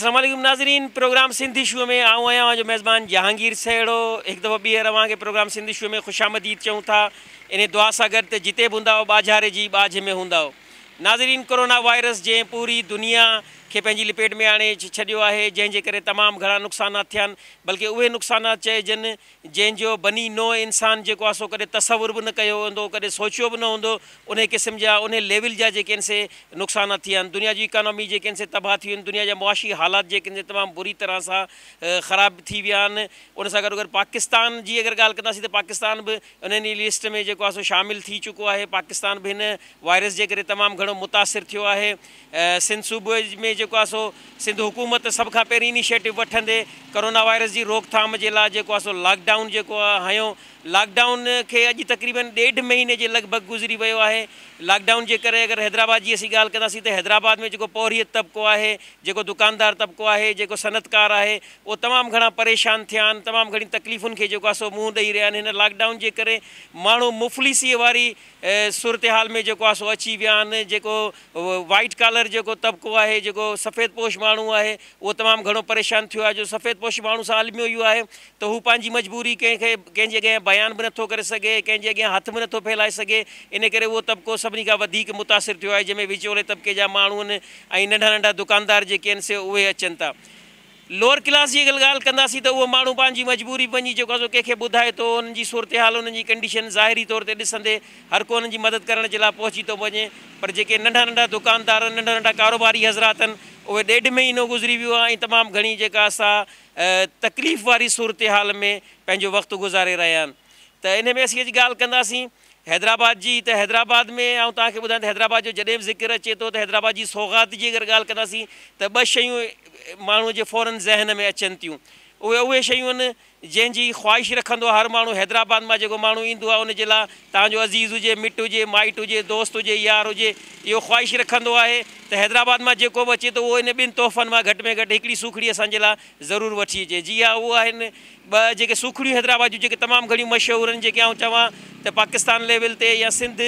अस्सलाम वालेकुम नाज़रीन, प्रोग्राम सिंधी शो में आऊँ आहियां जो मेज़बान जहांगीर सेड़ो। एक दफ़ो ॿीहर अवांखे प्रोग्राम सिंधी शो में ख़ुशामदीद चऊं था। इन दुआ सां गॾु त जिते बि हूंदा ॿाझारे जी ॿाझ में हूंदा। नाज़रीन, कोरोना वायरस जंहिं पूरी दुनिया खे पंहिंजी लिपेट में आणे छॾियो आहे, जंहिंजे करे तमामु घणा नुक़सानात थिया आहिनि। बल्कि उहे नुक़सानात चइजनि जंहिंजो बनी नो इंसान जेको आहे सो कॾहिं तसवुर बि न कयो हूंदो, कॾहिं सोचियो बि न हूंदो। उन क़िस्म जा उन लेवल जा जेके आहिनि से नुक़सानात थिया आहिनि। दुनिया जी इकानमी जेके आहिनि से तबाह थी आहिनि। दुनिया जा मुआशी हालात जेके आहिनि तमामु बुरी तरह सां ख़राब थी विया आहिनि। उन सां गॾु अगरि पाकिस्तान जी अगरि ॻाल्हि कंदासीं त पाकिस्तान बि उन लिस्ट में जेको आहे सो शामिलु थी चुको आहे। पाकिस्तान बि हिन वायरस जे करे तमामु घणो मुतासिर थियो आहे। सिंध सूबे में जेको आहे सो सिंध हुकूमत सभ खां पहिरीं इनिशिएटिव वठंदे कोरोना वायरस जी रोकथाम जे लाइ जेको आहे सो लॉकडाउन जेको आहे हयो। लॉकडाउन खे अॼु तक़रीबन 1.5 महीने जे लॻभॻि गुज़री वियो आहे। लॉकडाउन जे करे अगरि हैदराबाद जी असीं ॻाल्हि कंदासीं त हैदराबाद में जेको पौरियत तबिको आहे, जेको दुकानदार तबिको आहे, जेको सनतकार आहे, उहो तमामु घणा परेशान थिया आहिनि। तमामु घणी तकलीफ़ुनि खे जेको आहे सो मुंहुं ॾेई रहिया आहिनि। हिन लॉकडाउन जे करे माण्हू मुफ़लिसीअ वारी सूरत हाल में जेको आहे सो अची विया आहिनि। जेको वाइट कॉलर जेको तबिको आहे, जेको सफ़ेद पोश माण्हू आहे, उहो तमामु घणो परेशान थियो आहे। जो सफ़ेद पोश माण्हू सां आलमियो इहो आहे त हू पंहिंजी मजबूरी कंहिंजे अॻियां बयान बि नथो करे सघे, कंहिंजे अॻियां हथ बि नथो फैलाए सघे। इन करे उहो तबिको सभिनी खां वधीक मुतासिर थियो आहे, जंहिंमें विचोले तबिके जा माण्हू आहिनि ऐं नंढा नंढा दुकानदार जेके आहिनि से उहे अचनि था। लोअर क्लास जी अगरि ॻाल्हि कंदासीं त उहो माण्हू पंहिंजी मजबूरी वञी जेको आहे सो कंहिंखे ॿुधाए थो, उन्हनि जी सूरत हाल, उन्हनि जी कंडीशन ज़ाहिरी तौर ते ॾिसंदे हर को उन्हनि जी मदद करण जे लाइ पहुची थो वञे। पर जेके नंढा नंढा दुकानदार, नंढा नंढा कारोबारी हज़रात आहिनि, उहे 1.5 महीनो गुज़री वियो आहे ऐं तमामु घणी जेका असां तकलीफ़ वारी सूरत हाल में पंहिंजो वक़्तु गुज़ारे रहिया आहिनि। त इन में असीं अॼु ॻाल्हि कंदासीं हैदराबाद जी। त हैदराबाद में ऐं तव्हांखे ॿुधायां त हैदराबाद जो जॾहिं बि ज़िक्र अचे थो त हैदराबाद जी सौगात जी अगरि ॻाल्हि कंदासीं त 2 शयूं माण्हू जे फ़ौरन ज़हन में अचनि थियूं। उहे शयूं आहिनि जंहिंजी ख़्वाहिश रखंदो आहे हर माण्हू। हैदराबाद मां जेको माण्हू ईंदो आहे उनजे लाइ तव्हांजो अज़ीज़ हुजे, मिटु हुजे, माइट हुजे, दोस्त हुजे, यार हुजे, इहो ख़्वाहिश रखंदो आहे त हैदराबाद मां जेको बि अचे थो उहो इन 2 तोहफ़नि मां घटि में घटि हिकिड़ी सूखड़ी असांजे लाइ ज़रूरु वठी अचे। जी हा, उहे आहिनि 2 जेके सूखड़ियूं हैदराबाद जूं जेके तमामु घणियूं मशहूरु आहिनि। जेके आउं चवां त पाकिस्तान लेवल ते या सिंध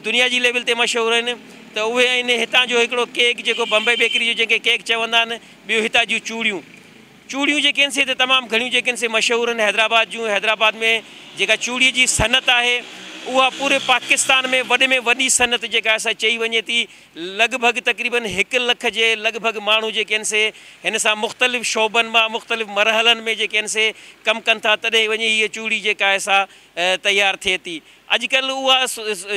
दुनिया जी लेवल ते मशहूरु आहिनि त उहे आहिनि हितां जो हिकिड़ो केक जेको बम्बई बेकरी जो जेके केक चवंदा आहिनि। ॿियो हितां जूं चूड़ियूं जेके आहिनि से त तमामु घणियूं जेके आहिनि से मशहूरु आहिनि हैदराबाद जूं। हैदराबाद में जेका चूड़ीअ जी सनत आहे उहा पूरे पाकिस्तान में वॾी सनत जेका असां चई वञे थी। लॻभॻि तक़रीबन 1 लख जे लॻभॻि माण्हू जेके आहिनि से हिन सां मुख़्तलिफ़ शोबनि मां, मुख़्तलिफ़ मरहलनि में जेके आहिनि से कमु कनि था, तॾहिं वञी हीअ चूड़ी जेका आहे सा तयारु थिए थी। अॼुकल्ह उहा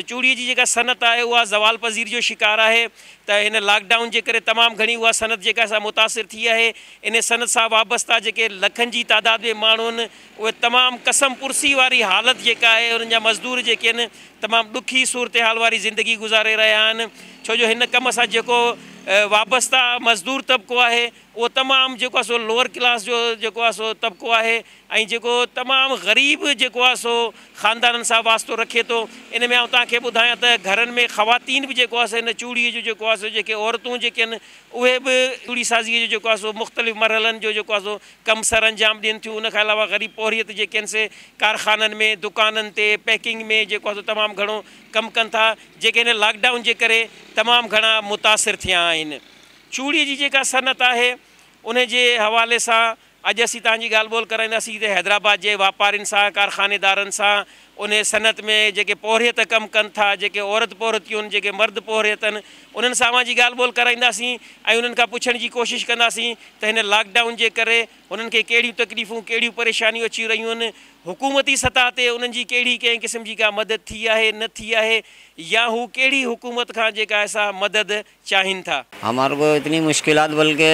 चूड़ीअ जी जेका सनत आहे उहा ज़वाल पज़ीर जो शिकार आहे। त हिन लॉकडाउन जे करे तमामु घणी उहा सनत जेका असां मुतासिर थी आहे। इन सनत सां वाबस्ता जेके लखनि जी तादाद में माण्हू आहिनि उहे तमामु कसम पुरसी वारी हालत जेका आहे, उन्हनि जा मज़दूर जेके आहिनि तमामु ॾुखी सूरत हाल वारी ज़िंदगी गुज़ारे रहिया आहिनि। छो जो हिन कम सां जेको वाबस्ता मज़दूर तबिको आहे उहो तमामु जेको आहे सो लोअर क्लास जो जेको आहे सो तबिको आहे ऐं जेको तमामु ग़रीब जेको आहे सो ख़ानदाननि सां वास्तो रखे थो। इन में आउं तव्हांखे ॿुधायां त घरनि में ख़वातीन बि जेको आहे सो हिन चूड़ीअ जो जेको आहे सो जेके औरतूं जेके आहिनि उहे बि चूड़ी साज़ीअ जो जेको आहे सो मुख़्तलिफ़ मरहलनि जो जेको आहे सो कमु सर अंजाम ॾियनि थियूं। उन खां अलावा ग़रीब पौरियत जेके आहिनि से कारखाननि में, दुकाननि ते, पैकिंग में जेको आहे सो तमामु घणो कमु कनि था, जेके हिन लॉकडाउन जे करे तमामु घणा मुतासिर थिया आहिनि। चूड़ीअ जी जेका सनत आहे उन जे हवाले सां अॼु असीं तव्हांजी ॻाल्हि ॿोल कराईंदासीं त हैदराबाद जे वापारियुनि सां, कारखानेदारनि सां, उन सनत में जेके पौरियत कमु कनि था, जेके औरत पौरतियूं आहिनि, जेके मर्द पौरियत आहिनि, उन्हनि सां जी ॻाल्हि ॿोल कराईंदासीं ऐं उन्हनि खां पुछण जी कोशिशि कंदासीं त हिन लॉकडाउन जे करे उन्हनि खे कहिड़ियूं तकलीफ़ूं, कहिड़ियूं परेशानियूं अची रहियूं आहिनि। हुकूमती सतह ते उन्हनि जी कहिड़ी कंहिं क़िस्म जी का मदद थी आहे, न थी आहे, या हू कहिड़ी हुकूमत खां जेका असां मदद चाहिनि था। हमारे को इतनी मुश्किलात, बल्कि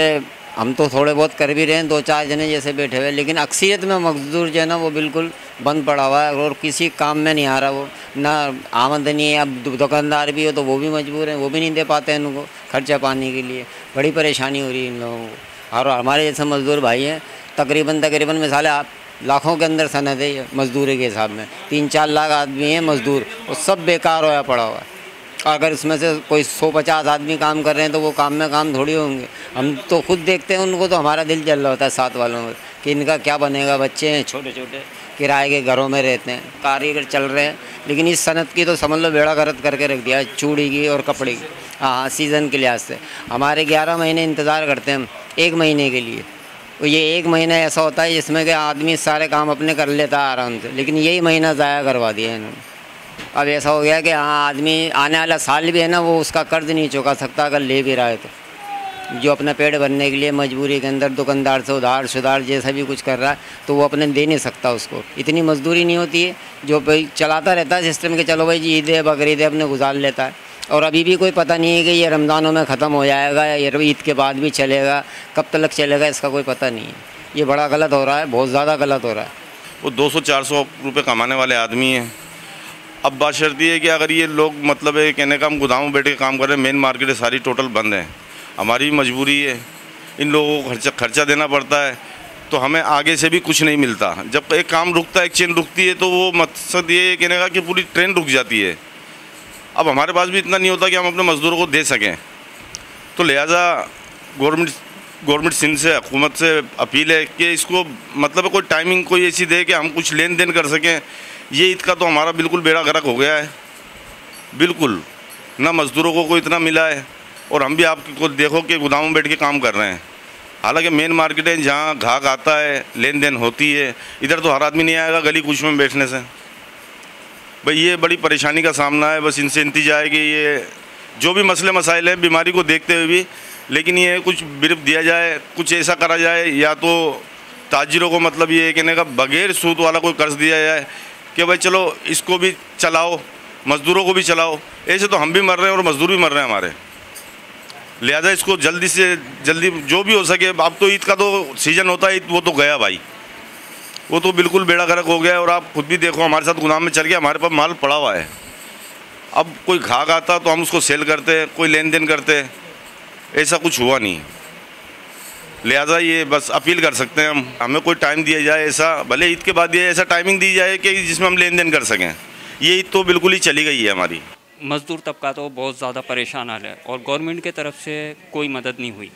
हम तो थोड़े बहुत कर भी रहे हैं, 2-4 जने जैसे बैठे हुए, लेकिन अक्सरियत में मजदूर जो है ना वो बिल्कुल बंद पड़ा हुआ है और किसी काम में नहीं आ रहा। वो ना आमदनी है। अब दुकानदार भी हो तो वो भी मजबूर हैं, वो भी नहीं दे पाते हैं उनको खर्चा पाने के लिए। बड़ी परेशानी हो रही है इन लोगों को। और हमारे जैसे मजदूर भाई हैं तकरीबन मिसाल आप लाखों के अंदर सनद है ये मजदूरी के हिसाब में। 3-4 लाख आदमी हैं मजदूर, वो सब बेकार होया पड़ा हुआ है। अगर इसमें से कोई 100-50 आदमी काम कर रहे हैं तो वो काम में काम थोड़ी होंगे। हम तो खुद देखते हैं उनको, तो हमारा दिल जल रहा होता है साथ वालों में कि इनका क्या बनेगा। बच्चे हैं छोटे छोटे, किराए के घरों में रहते हैं, कारीगर चल रहे हैं, लेकिन इस सनत की तो समझ लो बेड़ा गर्क करके रख दिया है, चूड़ी की और कपड़े की। हाँ, सीज़न के लिहाज से हमारे 11 महीने इंतज़ार करते हैं हम 1 महीने के लिए। तो ये 1 महीना ऐसा होता है जिसमें कि आदमी सारे काम अपने कर लेता है आराम से, लेकिन यही महीना ज़ाया करवा दिया इन्होंने। अब ऐसा हो गया कि हाँ, आदमी आने वाला साल भी है ना, वो उसका कर्ज नहीं चुका सकता अगर ले भी रहा है तो। जो अपना पेट भरने के लिए मजबूरी के अंदर दुकानदार से उधार सुधार जैसा भी कुछ कर रहा है तो वो अपने दे नहीं सकता उसको। इतनी मजदूरी नहीं होती है, जो भाई चलाता रहता है सिस्टम के, चलो भाई जी ईद है बकरीद है अपने गुजार लेता है। और अभी भी कोई पता नहीं है कि ये रमज़ानों में ख़त्म हो जाएगा या ये ईद के बाद भी चलेगा, कब तक चलेगा इसका कोई पता नहीं है। ये बड़ा गलत हो रहा है, बहुत ज़्यादा गलत हो रहा है। वो 200-400 रुपये कमाने वाले आदमी हैं। अब बात शर्त ये है कि अगर ये लोग मतलब है कहने का हम गोदाम में बैठ के काम कर रहे हैं, मेन मार्केट सारी टोटल बंद है, हमारी मजबूरी है, इन लोगों को खर्चा देना पड़ता है, तो हमें आगे से भी कुछ नहीं मिलता। जब एक काम रुकता है, एक चेन रुकती है, तो वो मकसद ये कहने का कि पूरी ट्रेन रुक जाती है। अब हमारे पास भी इतना नहीं होता कि हम अपने मज़दूरों को दे सकें, तो लिहाजा गवर्नमेंट सिंध से, हुकूमत से अपील है कि इसको मतलब कोई टाइमिंग कोई ऐसी दे कि हम कुछ लेन देन कर सकें। ये ईद का तो हमारा बिल्कुल बेड़ा गर्क हो गया है, बिल्कुल ना मज़दूरों को कोई इतना मिला है, और हम भी आपको देखो कि गोदाम में बैठ के काम कर रहे हैं। हालांकि मेन मार्केट है जहाँ घाक आता है, लेन देन होती है, इधर तो हर आदमी नहीं आएगा गली कुछ में बैठने से। भाई ये बड़ी परेशानी का सामना है। बस इनसे इंतज़ार है कि ये जो भी मसले मसाइल हैं बीमारी को देखते हुए भी, लेकिन ये कुछ बिरफ दिया जाए, कुछ ऐसा करा जाए, या तो ताजिरों को मतलब ये कहने का बगैर सूद वाला कोई कर्ज दिया जाए कि भाई चलो इसको भी चलाओ, मज़दूरों को भी चलाओ। ऐसे तो हम भी मर रहे हैं और मज़दूर भी मर रहे हैं हमारे। लिहाजा इसको जल्दी से जल्दी जो भी हो सके। अब तो ईद का तो सीज़न होता है, वो तो गया भाई, वो तो बिल्कुल बेड़ा गर्क हो गया। और आप खुद भी देखो हमारे साथ गोदाम में चल गया, हमारे पास माल पड़ा हुआ है। अब कोई घाक आता तो हम उसको सेल करते, कोई लेन देन करते, ऐसा कुछ हुआ नहीं। लिहाजा ये बस अपील कर सकते हैं हम, हमें कोई टाइम दिया जाए ऐसा, भले ईद के बाद ऐसा टाइमिंग दी जाए कि जिसमें हम लेन देन कर सकें। ये ईद तो बिल्कुल ही चली गई है हमारी। मज़दूर तबका तो बहुत ज़्यादा परेशान हाल है और गवर्नमेंट की तरफ से कोई मदद नहीं हुई।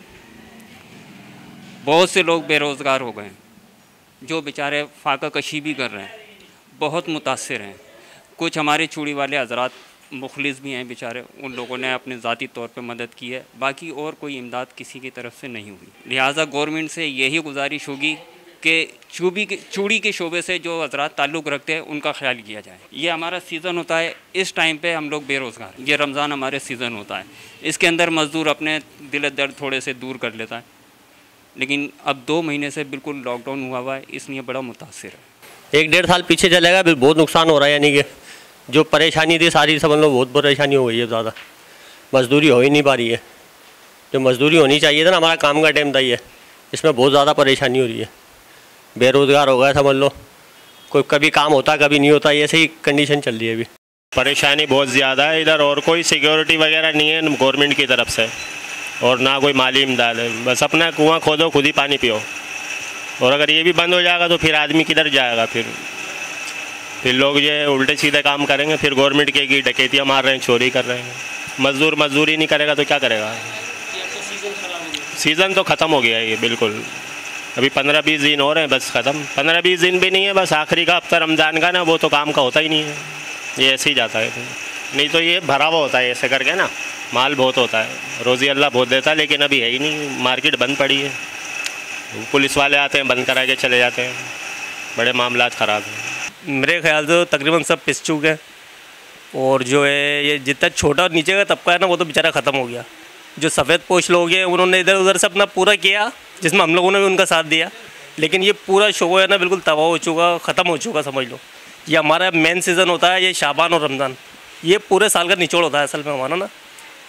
बहुत से लोग बेरोज़गार हो गए, जो बेचारे फाका कशी भी कर रहे हैं, बहुत मुतासिर हैं। कुछ हमारे चूड़ी वाले हजरात मुखलिस भी हैं बेचारे, उन लोगों ने अपने ज़ाती तौर पे मदद की है, बाकी और कोई इमदाद किसी की तरफ से नहीं हुई। लिहाजा गवर्नमेंट से यही गुजारिश होगी कि चूड़ी के शोबे से जो हजरात ताल्लुक़ रखते हैं उनका ख्याल किया जाए। ये हमारा सीज़न होता है, इस टाइम पे हम लोग बेरोज़गार, ये रमज़ान हमारे सीज़न होता है, इसके अंदर मज़दूर अपने दिल दर्द थोड़े से दूर कर लेता है। लेकिन अब 2 महीने से बिल्कुल लॉकडाउन हुआ है, इसलिए बड़ा मुतासिर है। 1-1.5 साल पीछे चलेगा, फिर बहुत नुकसान हो रहा है। यानी कि जो परेशानी थी सारी समझ लो बहुत परेशानी हो गई है, ज़्यादा मजदूरी हो ही नहीं पा रही है। जो मजदूरी होनी चाहिए था ना, हमारा काम का टाइम था ये, इसमें बहुत ज़्यादा परेशानी हो रही है। बेरोज़गार हो गया समझ लो, कोई कभी काम होता कभी नहीं होता, ऐसे ही कंडीशन चल रही है अभी। परेशानी बहुत ज़्यादा है इधर, और कोई सिक्योरिटी वगैरह नहीं है गवर्नमेंट की तरफ से, और ना कोई माली इमदाद है। बस अपना कुआं खोदो, खुद ही पानी पियो। और अगर ये भी बंद हो जाएगा तो फिर आदमी किधर जाएगा? फिर लोग ये उल्टे सीधे काम करेंगे, फिर गवर्नमेंट के डकैतियाँ मार रहे हैं, चोरी कर रहे हैं। मज़दूर मजदूरी नहीं करेगा तो क्या करेगा? सीज़न तो ख़त्म हो गया है ये बिल्कुल। अभी 15-20 दिन हो रहे हैं बस ख़त्म। 15-20 दिन भी नहीं है, बस आखिरी का हफ्ता रमज़ान का ना, वो तो काम का होता ही नहीं है, ये ऐसे ही जाता है। नहीं तो ये भरा हुआ होता है ऐसे करके ना, माल बहुत होता है, रोज़ी अल्लाह बहुत देता है, लेकिन अभी है ही नहीं, मार्केट बंद पड़ी है। पुलिस वाले आते हैं, बंद करा के चले जाते हैं, बड़े मामलात ख़राब हैं। मेरे ख्याल से तकरीबन सब पिस चुके हैं, और जो है ये जितना छोटा और नीचे का तबका है ना, वो तो बेचारा ख़त्म हो गया। जो सफ़ेद पोश लोग हैं उन्होंने इधर उधर से अपना पूरा किया, जिसमें हम लोगों ने भी उनका साथ दिया, लेकिन ये पूरा शो है ना बिल्कुल तबाह हो चुका, ख़त्म हो चुका समझ लो। ये हमारा मेन सीज़न होता है, ये शाबान और रमज़ान, ये पूरे साल का निचोड़ होता है असल में हमारा ना।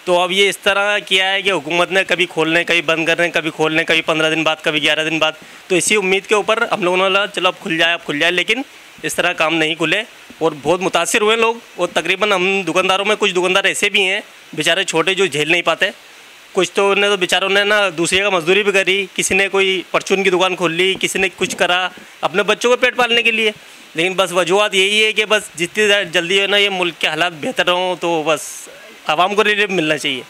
तो अब ये इस तरह किया है कि हुकूमत ने कभी खोलने कभी बंद कर रहे हैं, कभी खोलने कभी 15 दिन बाद, कभी 11 दिन बाद। तो इसी उम्मीद के ऊपर हम लोगों ने बोला चलो अब खुल जाए, लेकिन इस तरह काम नहीं खुले और बहुत मुतासिर हुए लोग। और तकरीबन हम दुकानदारों में कुछ दुकानदार ऐसे भी हैं बेचारे छोटे जो झेल नहीं पाते। कुछ तो उन्हें तो बेचारों ने ना दूसरी जगह मजदूरी भी करी, किसी ने कोई परचून की दुकान खोल ली, किसी ने कुछ करा अपने बच्चों को पेट पालने के लिए। लेकिन बस वजूहत यही है कि बस जितनी जल्दी है ना ये मुल्क के हालात बेहतर हों तो बस आवाम को रिलीफ मिलना चाहिए,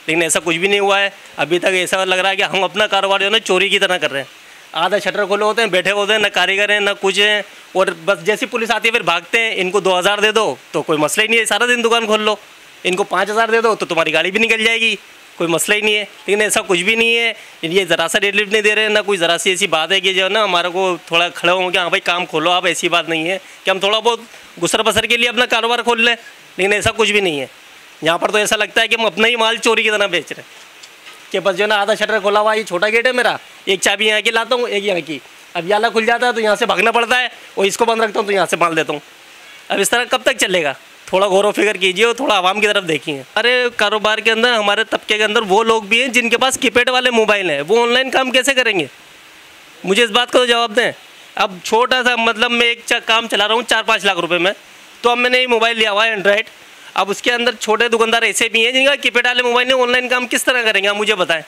लेकिन ऐसा कुछ भी नहीं हुआ है अभी तक। ऐसा लग रहा है कि हम अपना कारोबार जो है ना चोरी की तरह कर रहे हैं। आधा शटर खोले होते हैं, बैठे होते हैं, ना कारीगर हैं ना कुछ हैं, और बस जैसी पुलिस आती है फिर भागते हैं। इनको 2000 दे दो तो कोई मसला ही नहीं है, सारा दिन दुकान खोल लो। इनको 5000 दे दो तो तुम्हारी गाड़ी भी निकल जाएगी, कोई मसला ही नहीं है। लेकिन ऐसा कुछ भी नहीं है, ये ज़रा सा रिलीफ नहीं दे रहे हैं, ना कोई ज़रा सी ऐसी बात है कि जो है ना हमारे को थोड़ा खड़े होंगे, हाँ भाई काम खोलो आप, ऐसी बात नहीं है कि हम थोड़ा बहुत गुसर बसर के लिए अपना कारोबार खोल लें। लेकिन ऐसा कुछ भी नहीं है यहाँ पर। तो ऐसा लगता है कि हम अपना ही माल चोरी की तरह बेच रहे हैं कि बस जो है ना आधा शटर खोला हुआ, ये छोटा गेट है मेरा, एक चाबी यहाँ की लाता हूँ, एक यहाँ की, अब याला खुल जाता है तो यहाँ से भागना पड़ता है, और इसको बंद रखता हूँ तो यहाँ से माल देता हूँ। अब इस तरह कब तक चलेगा? थोड़ा गौर व फिक्र कीजिए और थोड़ा आवाम की तरफ देखिए। हमारे कारोबार के अंदर, हमारे तबके के अंदर वो लोग भी हैं जिनके पास कीपैड वाले मोबाइल हैं, वो ऑनलाइन काम कैसे करेंगे? मुझे इस बात का तो जवाब दें। अब छोटा सा मतलब मैं एक काम चला रहा हूँ 4-5 लाख रुपए में, तो अब मैंने ये मोबाइल लिया हुआ है एंड्रॉइड। अब उसके अंदर छोटे दुकानदार ऐसे भी हैं जिनका कीपैड वाले मोबाइल में ऑनलाइन काम किस तरह करेंगे? आप मुझे बताएं।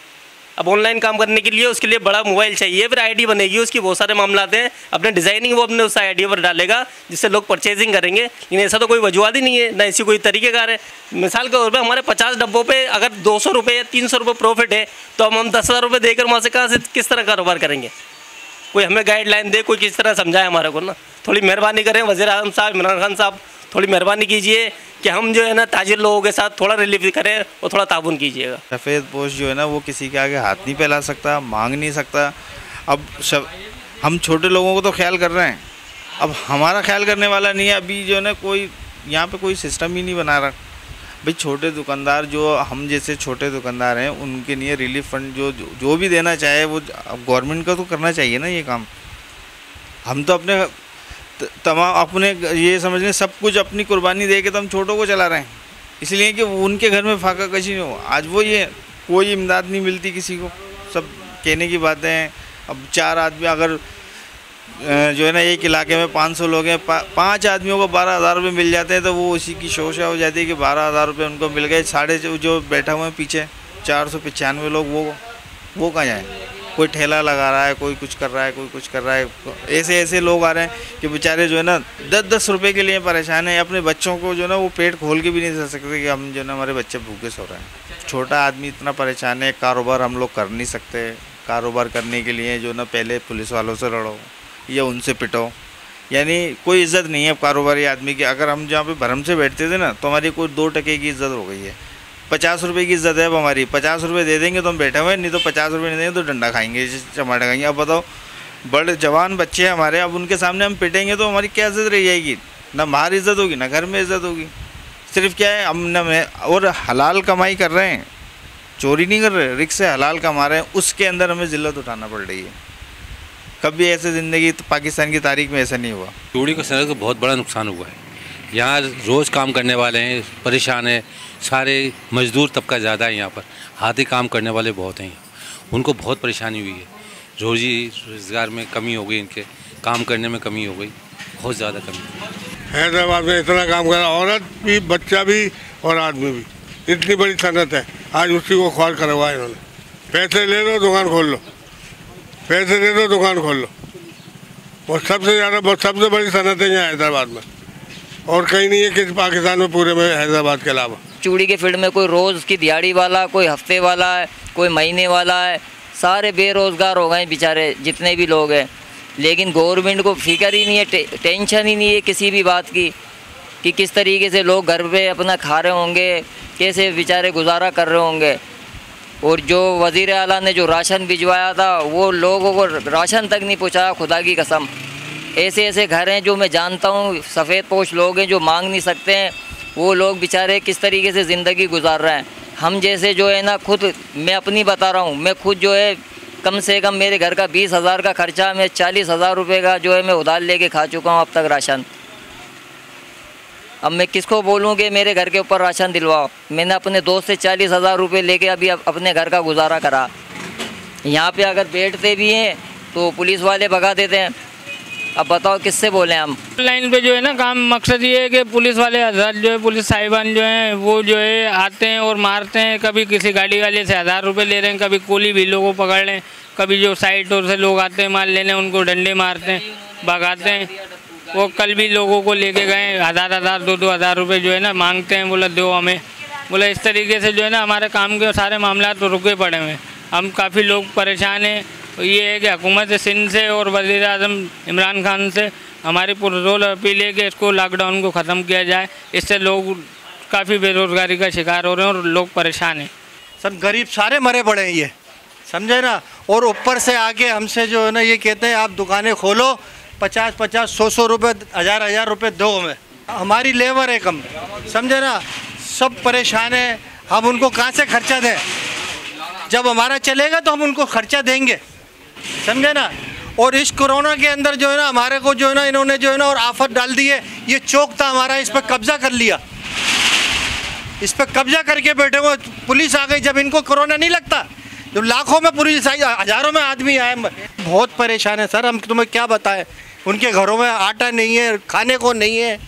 अब ऑनलाइन काम करने के लिए उसके लिए बड़ा मोबाइल चाहिए, फिर आईडी बनेगी उसकी, बहुत सारे मामला हैं, अपने डिज़ाइनिंग वो अपने उस आईडी पर डालेगा जिससे लोग परचेजिंग करेंगे। लेकिन ऐसा तो कोई वजूहत ही नहीं है, ना ऐसी कोई तरीक़ेकार है। मिसाल के तौर पर हमारे 50 डब्बों पे अगर 200 रुपये या 300 रुपये प्रॉफिट है, तो हम 10,000 रुपये देकर वहाँ से कहाँ से किस तरह कारोबार करेंगे? कोई हमें गाइडलाइन दे, कोई किस तरह समझाए हमारे को ना। थोड़ी मेहरबानी करें वज़ीर आज़म साहब, इमरान खान साहब, थोड़ी मेहरबानी कीजिए कि हम जो है ना ताजिर लोगों के साथ थोड़ा रिलीफ करें और थोड़ा ताउन कीजिएगा। सफ़ेद पोश जो है ना वो किसी के आगे हाथ नहीं फैला सकता, मांग नहीं सकता। अब हम छोटे लोगों को तो ख्याल कर रहे हैं, अब हमारा ख्याल करने वाला नहीं है। अभी जो है ना कोई यहाँ पे कोई सिस्टम ही नहीं बना रहा भाई। छोटे दुकानदार जो हम जैसे छोटे दुकानदार हैं उनके लिए रिलीफ फंड जो भी देना चाहे वो गवर्नमेंट का तो करना चाहिए ना ये काम। हम तो अपने तमाम अपने ये समझ लें सब कुछ अपनी कुर्बानी दे के तो हम छोटों को चला रहे हैं, इसलिए कि उनके घर में फाका कशी नहीं हो। आज वो ये कोई इमदाद नहीं मिलती किसी को, सब कहने की बातें हैं। अब 4 आदमी अगर जो है ना एक इलाके में 500 लोग हैं, 5 आदमियों को 12,000 रुपये मिल जाते हैं, तो वो उसी की शोशा हो जाती है कि 12,000 रुपये उनको मिल गए। साढ़े जो बैठा हुए हैं पीछे 495 लोग, वो कहाँ जाएँ? कोई ठेला लगा रहा है, कोई कुछ कर रहा है, कोई कुछ कर रहा है। ऐसे लोग आ रहे हैं कि बेचारे जो है ना 10-10 रुपये के लिए परेशान हैं। अपने बच्चों को जो है ना वो पेट खोल के भी नहीं दे सकते कि हम जो है ना हमारे बच्चे भूखे सो रहे हैं। छोटा आदमी इतना परेशान है, कारोबार हम लोग कर नहीं सकते। कारोबार करने के लिए जो ना पहले पुलिस वालों से लड़ो या उनसे पिटो, यानी कोई इज़्ज़त नहीं है कारोबारी आदमी की। अगर हम जहाँ पे भरम से बैठते थे ना तो हमारी कोई 2 टके की इज़्ज़त हो गई है। 50 रुपये की इज़्ज़त है अब हमारी। 50 रुपये दे देंगे तो हम बैठे हुए, नहीं तो 50 रुपये नहीं देंगे तो डंडा खाएंगे, टमाटर खाएंगे। अब बताओ, बड़े जवान बच्चे हैं हमारे, अब उनके सामने हम पिटेंगे तो हमारी क्या इज़्ज़त रह जाएगी? ना बाहर इज़्ज़त होगी ना घर में इज़्ज़त होगी। सिर्फ क्या है, हम न और हलाल कमाई कर रहे हैं, चोरी नहीं कर रहे, रिक्स से हलाल कमा रहे हैं, उसके अंदर हमें ज़िल्लत उठाना पड़ रही है। कभी ऐसे ज़िंदगी तो पाकिस्तान की तारीख में ऐसा नहीं हुआ। चूड़ी को सड़क को बहुत बड़ा नुकसान हुआ है। यहाँ रोज़ काम करने वाले हैं, परेशान है, सारे मजदूर तबका ज़्यादा है यहाँ पर, हाथी काम करने वाले बहुत हैं, उनको बहुत परेशानी हुई है। रोजी रोज़गार में कमी हो गई, इनके काम करने में कमी हो गई, बहुत ज़्यादा कमी। हैदराबाद में इतना काम कर रहा, औरत भी, बच्चा भी और आदमी भी, इतनी बड़ी सनत है, आज उसी को ख्वाल करवाया इन्होंने। पैसे ले लो दुकान खोल लो, पैसे दे दो दुकान खोल लो। और सबसे ज़्यादा सबसे बड़ी सनत है यहाँ हैदराबाद में, और कहीं नहीं है कि पाकिस्तान में पूरे में हैदराबाद के अलावा। चूड़ी के फील्ड में कोई रोज़ की दिहाड़ी वाला, कोई हफ्ते वाला है, कोई महीने वाला है, सारे बेरोज़गार हो गए बेचारे जितने भी लोग हैं। लेकिन गवर्नमेंट को फिक्र ही नहीं है, टेंशन ही नहीं है किसी भी बात की कि किस तरीके से लोग घर पे अपना खा रहे होंगे, कैसे बेचारे गुजारा कर रहे होंगे। और जो वज़ीर आला ने जो राशन भिजवाया था वो लोगों को राशन तक नहीं पहुँचाया, खुदा की कसम। ऐसे घर हैं जो मैं जानता हूँ, सफ़ेद पोश लोग हैं जो मांग नहीं सकते हैं, वो लोग बेचारे किस तरीके से ज़िंदगी गुजार रहे हैं। हम जैसे जो है ना, खुद मैं अपनी बता रहा हूँ, मैं खुद जो है कम से कम मेरे घर का 20,000 का खर्चा, मैं 40,000 रुपये का जो है मैं उधार लेके खा चुका हूँ अब तक राशन। अब मैं किसको बोलूँ कि मेरे घर के ऊपर राशन दिलवाओ? मैंने अपने दोस्त से 40,000 रुपये लेके अभी अपने घर का गुजारा करा। यहाँ पे अगर बैठते भी हैं तो पुलिस वाले भगा देते हैं। अब बताओ किससे बोलें हम? लाइन पे जो है ना काम, मकसद ये है कि पुलिस वाले हज़रात जो है, पुलिस साहिबान जो हैं वो जो है आते हैं और मारते हैं। कभी किसी गाड़ी वाले से 1,000 रुपये ले रहे हैं, कभी कुली भी लोगों को पकड़ लें, कभी जो साइड और से लोग आते हैं माल लेने उनको डंडे मारते हैं, भगाते हैं। वो कल भी लोगों को लेके गए, 1,000 2,000 रुपये जो है ना मांगते हैं, बोला दो हमें। बोला इस तरीके से जो है ना हमारे काम के सारे मामला तो रुके पड़े हुए हैं, हम काफ़ी लोग परेशान हैं। ये है कि हुकूमत सिंध से और वज़ीर आज़म इमरान खान से हमारी पुरजोर अपील है कि इसको लॉकडाउन को ख़त्म किया जाए। इससे लोग काफ़ी बेरोज़गारी का शिकार हो रहे हैं और लोग परेशान हैं। सब गरीब सारे मरे पड़े हैं ये, समझे ना। और ऊपर से आके हमसे जो है ना ये कहते हैं आप दुकानें खोलो, 50-50, 100-100 रुपये, 1000-1000 रुपये दो हमें। हमारी लेबर है कम, समझे ना। सब परेशान है, हम उनको कहाँ से खर्चा दें? जब हमारा चलेगा तो हम उनको खर्चा देंगे, समझे ना। और इस कोरोना के अंदर जो है ना हमारे को जो है ना इन्होंने जो है ना और आफत डाल दी है। ये चौक था हमारा, इस पर कब्जा कर लिया, इस पर कब्जा करके बैठे हुए। पुलिस आ गई जब इनको कोरोना नहीं लगता, जब लाखों में पुलिस आई, हज़ारों में आदमी आए। बहुत परेशान है सर, हम तुम्हें क्या बताएं। उनके घरों में आटा नहीं है, खाने को नहीं है,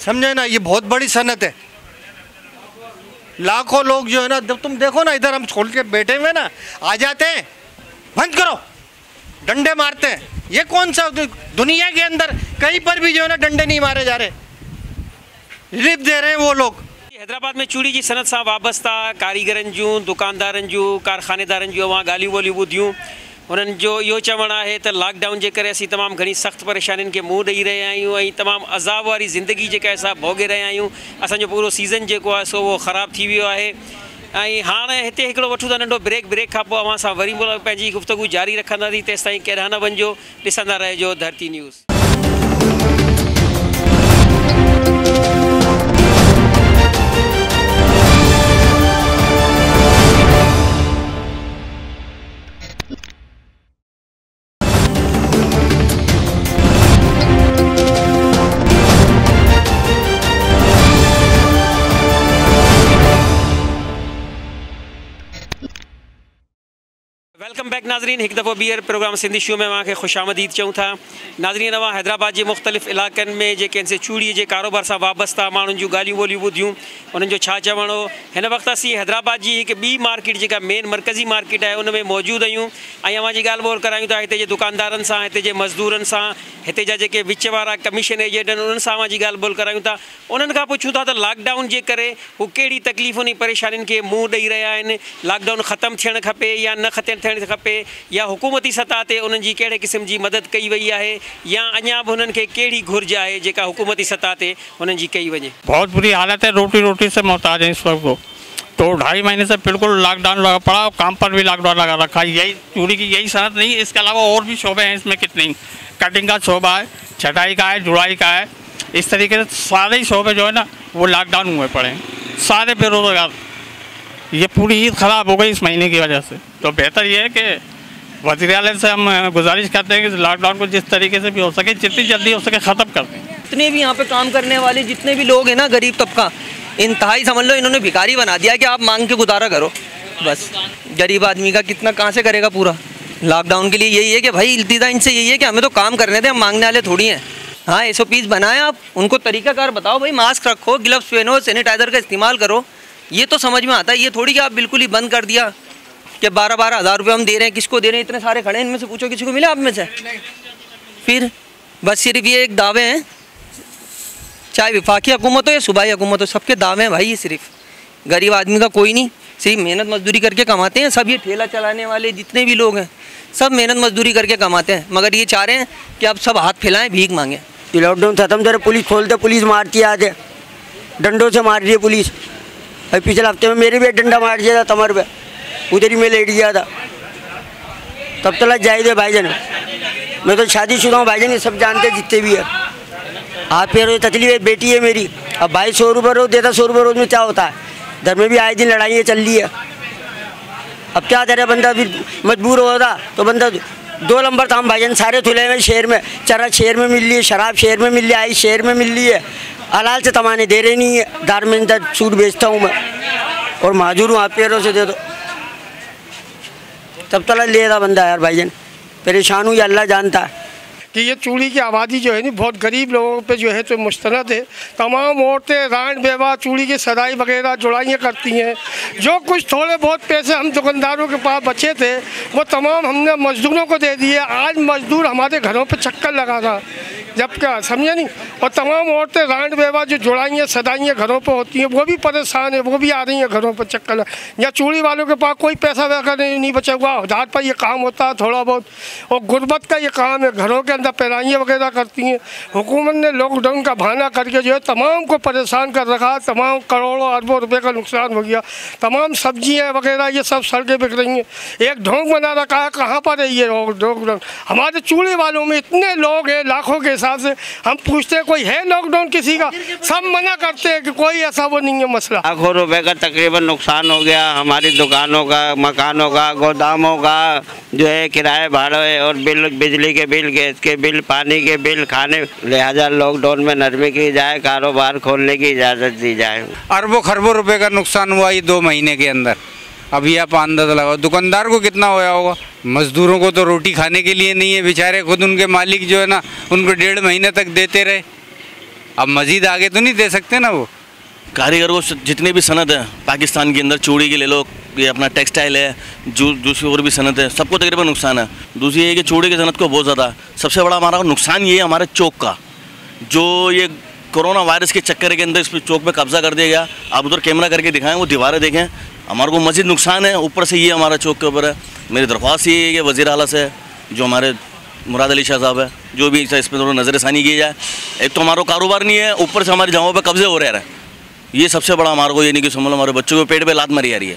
समझे ना। ये बहुत बड़ी सनत है। लाखों लोग जो है ना, जब तुम देखो ना इधर हम छोड़ के बैठे हुए ना, आ जाते हैं बंद करो, डंडे मारते हैं। ये कौन सा दुनिया के अंदर कहीं पर भी जो है ना डंडे नहीं मारे जा रहे, रिलीफ दे रहे हैं वो लोग। हैदराबाद में चूड़ी जी सनत सां वाबस्ता कारीगरनि जूं, दुकानदारनि जूं, कारखानेदारनि जूं अवां ॻाल्हियूं ॿोलियूं ॿुधियूं। उन्हनि जो इहो चवणु आहे त लॉकडाउन जे करे असीं तमामु घणी सख़्तु परेशानियुनि खे मुंहुं ॾेई रहिया आहियूं ऐं तमामु अज़ाब वारी ज़िंदगी जेका असां भोगे रहिया आहियूं। असांजो पूरो सीज़न जेको आहे सो उहो ख़राबु थी वियो आहे। ऐं हाणे हिते हिकिड़ो वठूं था नंढो ब्रेक खां पोइ अवां सां वरी पंहिंजी गुफ़्तगू जारी रखंदासीं। तेसिताईं केॾा न वञिजो, ॾिसंदा रहिजो धरती न्यूज़। वेलकम बैक नाज़रीन, एक दफ़ो ॿीहर प्रोग्राम सिंधी शो में अव्हांखे ख़ुशामदीद चऊं था। नाज़रीन, अव्हां हैदराबाद के मुख़्तलिफ़ इलाक़नि में जेके चूड़ीअ जे कारोबार सां वाबस्ता माण्हुनि जूं ॻाल्हियूं ॿोलियूं ॿुधियूं, उन्हनि जो छा चवणु हो। हिन वक़्तु असीं हैदराबाद जी हिकु ॿी मार्केट जेका मेन मरकज़ी मार्केट आहे उन में मौजूदु आहियूं ऐं अव्हां जी ॻाल्हि ॿोल करायूं था हिते जे दुकानदारनि सां, हिते जे मज़दूरनि सां, हिते जा जेके विच वारा कमीशन एजेंट आहिनि उन्हनि सां अव्हां जी ॻाल्हि ॿोल करायूं था। उन्हनि खां पुछूं था त लॉकडाउन जे करे हू कहिड़ी तकलीफ़ुनि ऐं परेशानियुनि खे मुंहुं ॾेई रहिया आहिनि। लॉकडाउन ख़तमु थियणु खपे या न थियणु खपे, या हुकूमती सतह ते उन्हनि जी कहिड़े क़िस्म जी मदद कई वई आहे, या अञा बि हुननि खे कहिड़ी घुर्ज आहे जेका हुकूमती सतह ते हुननि जी कई वञे। बहुत बुरी हालत है, रोटी से मोहताज है इस वक्त को। तो 2.5 महीने से बिल्कुल लॉकडाउन लगा पड़ा, काम पर भी लॉकडाउन लगा रखा है। यही चूड़ी की यही सनत नहीं, इसके अलावा और भी शोबे हैं इसमें कितने। कटिंग का शोबा है, छटाई का है, जुड़ाई का है, इस तरीके से सारे ही शोबे जो है ना वो लॉकडाउन हुए पड़े हैं। सारे बेरोजगार, ये पूरी ईद ख़राब हो गई इस महीने की वजह से। तो बेहतर ये है कि वज़ीर-ए-आला से हम गुजारिश करते हैं कि लॉकडाउन को जिस तरीके से भी हो सके, जितनी जल्दी हो सके ख़त्म कर दें। जितने भी यहाँ पे काम करने वाले जितने भी लोग हैं ना, गरीब तबका, इंतहाई समझ लो इन्होंने भिखारी बना दिया कि आप मांग के गुजारा करो बस। गरीब आदमी का कितना कहाँ से करेगा पूरा। लॉकडाउन के लिए यही है कि भाई इल्तिजा इनसे यही है कि हमें तो काम करने दें, हम मांगने वाले थोड़ी हैं। हाँ, SOPs बनाए आप, उनको तरीक़ाकार बताओ भाई, मास्क रखो, ग्लव्स पहनो, सैनिटाइज़र का इस्तेमाल करो, ये तो समझ में आता है। ये थोड़ी कि आप बिल्कुल ही बंद कर दिया कि 12-12 हज़ार रुपये हम दे रहे हैं, किसको दे रहे हैं, इतने सारे खड़े हैं, इनमें से पूछो किसी को मिला आप में से? फिर बस सिर्फ ये एक दावे हैं, चाहे विफाकी हुकूमत हो या सूबाई हुकूमत हो, सबके दावे हैं भाई। ये सिर्फ गरीब आदमी का कोई नहीं, सिर्फ मेहनत मजदूरी करके कमाते हैं सब। ये ठेला चलाने वाले जितने भी लोग हैं सब मेहनत मजदूरी करके कमाते हैं, मगर ये चाह रहे हैं कि अब सब हाथ फैलाएं, भीख मांगें। लॉकडाउन खत्म जरा पुलिस खोलते, पुलिस मारती आते, डंडों से मार रही है पुलिस। अभी पिछले हफ्ते में मेरे भी एक डंडा मार दिया था कमर पे, उधर ही मैं लेट गया था। तब तक जाए थे भाईजान, मैं तो शादीशुदा हूँ भाईजान, ये सब जानते जितने भी है। हाथ पैर तकलीफ है, बेटी है मेरी। अब भाई 100 रुपये रोज देता, 100 रुपये रोज में क्या होता है। घर में भी आए दिन लड़ाइयाँ चल रही है। अब क्या करे बंदा, फिर मजबूर होता तो बंदा 2 नंबर था। हम भाईजान सारे खुले हुए शहर में, चरस शहर में मिल रही है, शराब शहर में मिल रही है, आई शहर में मिल रही है। हलाल से तमाने दे रहे नहीं है। गारमेंट सूट बेचता हूँ मैं और माजूर हूँ, हाथ पैरों से दे दो। तब तक ले रहा बंदा यार भाईजान, परेशान हूँ, ये अल्लाह जानता है। कि ये चूड़ी की आबादी जो है ना बहुत गरीब लोगों पे जो है तो मुस्तनद है। तमाम औरतें रान बेवा चूड़ी की सदाई वगैरह जुड़ाइयाँ करती हैं। जो कुछ थोड़े बहुत पैसे हम दुकानदारों के पास बचे थे वो तमाम हमने मज़दूरों को दे दिए। आज मज़दूर हमारे घरों पे चक्कर लगा था जब क्या समझे नहीं। और तमाम औरतें रांड बेवा जो जुड़ाइयाँ सदाइयाँ घरों पर होती हैं वो भी परेशान है, वो भी आ रही हैं घरों पर चक्कर। या चूड़ी वालों के पास कोई पैसा वैसा नहीं बचा हुआ, उधार पर ये काम होता है थोड़ा बहुत, और गुर्बत का ये काम है, घरों के अंदर पैराइयाँ वगैरह करती हैं। हुकूमत ने लॉकडाउन का बहाना करके जो है तमाम को परेशान कर रखा है, तमाम करोड़ों अरबों रुपए का नुकसान हो गया। तमाम सब्जियाँ वगैरह ये सब सड़कें बिक रही हैं। एक ढोंग बना रखा है, कहाँ पर है ये लॉकडाउन? हमारे चूड़ी वालों में इतने लोग हैं लाखों के हिसाब से, हम पूछते हैं कोई है लॉकडाउन किसी का, सब मना करते हैं कि कोई ऐसा वो नहीं है मसला। लाखों रुपए का तकरीबन नुकसान हो गया हमारी दुकानों का, मकानों का, गोदामों का, जो है किराए भाड़े और बिल, बिजली के बिल, गैस के बिल, पानी के बिल, खाने। लिहाजा लॉकडाउन में नरमी की जाए, कारोबार खोलने की इजाज़त दी जाए। अरबों खरबों रुपए का नुकसान हुआ ये 2 महीने के अंदर। अभी आप अंदाज़ा लगाओ दुकानदार को कितना होया होगा। मजदूरों को तो रोटी खाने के लिए नहीं है, बेचारे खुद उनके मालिक जो है ना उनको 1.5 महीने तक देते रहे, अब मज़ीद आगे तो नहीं दे सकते ना वो। कारीगर को जितने भी सनत है पाकिस्तान के अंदर, चूड़ी के ले लो, ये अपना टेक्सटाइल है, जो दूसरी और भी सनत है, सबको तकरीबन नुकसान है। दूसरी ये कि चूड़ी की सनत को बहुत ज़्यादा, सबसे बड़ा हमारा नुकसान ये है हमारे चौक का, जो ये कोरोना वायरस के चक्कर के अंदर इस चौक पे कब्जा कर दिया गया। आप उधर कैमरा करके दिखाएं, वो दीवारें देखें, हमारे को मज़ीद नुकसान है। ऊपर से ये हमारा चौक के ऊपर है। मेरी दरख्वास्त ये है कि वज़ीर आला से, जो हमारे मुराद अली शाह साहब है, जो भी इस पर नज़रसानी की जाए। एक तो हमारा कारोबार नहीं है, ऊपर से हमारी जगहों पर कब्जे हो रहे हैं। ये सबसे बड़ा हमारे को ये नहीं कि समझ लो हमारे बच्चों के पेट पे लात मारी आ रही है,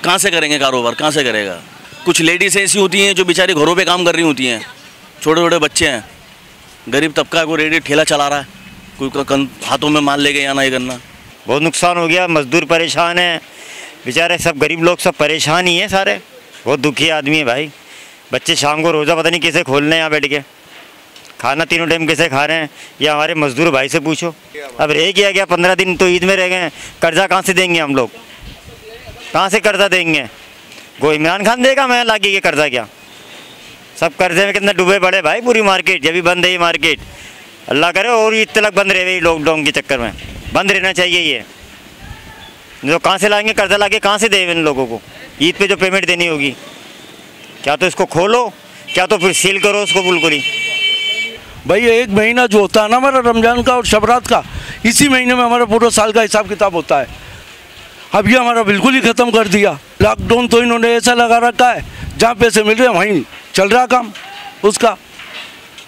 कहाँ से करेंगे कारोबार, कहाँ से करेगा। कुछ लेडीज़ ऐसी होती हैं जो बेचारी घरों पे काम कर रही होती हैं, छोटे छोटे बच्चे हैं, गरीब तबका को रेडी ठेला चला रहा है, कोई हाथों में माल ले गए आना ये करना। बहुत नुकसान हो गया, मजदूर परेशान है बेचारे, सब गरीब लोग सब परेशान ही हैं सारे, बहुत दुखी आदमी है भाई। बच्चे शाम को रोज़ा पता नहीं कैसे खोलने हैं यहाँ बैठ के, खाना तीनों टाइम कैसे खा रहे हैं, या हमारे मजदूर भाई से पूछो। अब रह गया 15 दिन तो ईद में रह गए, कर्जा कहाँ से देंगे हम लोग, कहाँ से कर्जा देंगे? वो इमरान खान देगा मैं लागे के कर्जा क्या? सब कर्जे में कितना डूबे पड़े भाई, पूरी मार्केट जब भी बंद है ये मार्केट। अल्लाह करे और ईद तक बंद रहे, लॉकडाउन के चक्कर में बंद रहना चाहिए ये। जो कहाँ से लाएंगे कर्जा लाके, कहाँ से दें इन लोगों को? ईद पे जो पेमेंट देनी होगी, क्या तो इसको खोलो, क्या तो फिर सील करो उसको बिल्कुल ही। भाई 1 महीना जो होता है ना हमारा रमज़ान का और शबरात का, इसी महीने में हमारा पूरा साल का हिसाब किताब होता है। अब ये हमारा बिल्कुल ही ख़त्म कर दिया। लॉकडाउन तो इन्होंने ऐसा लगा रखा है जहाँ पैसे मिल रहे हैं वहीं चल रहा काम उसका,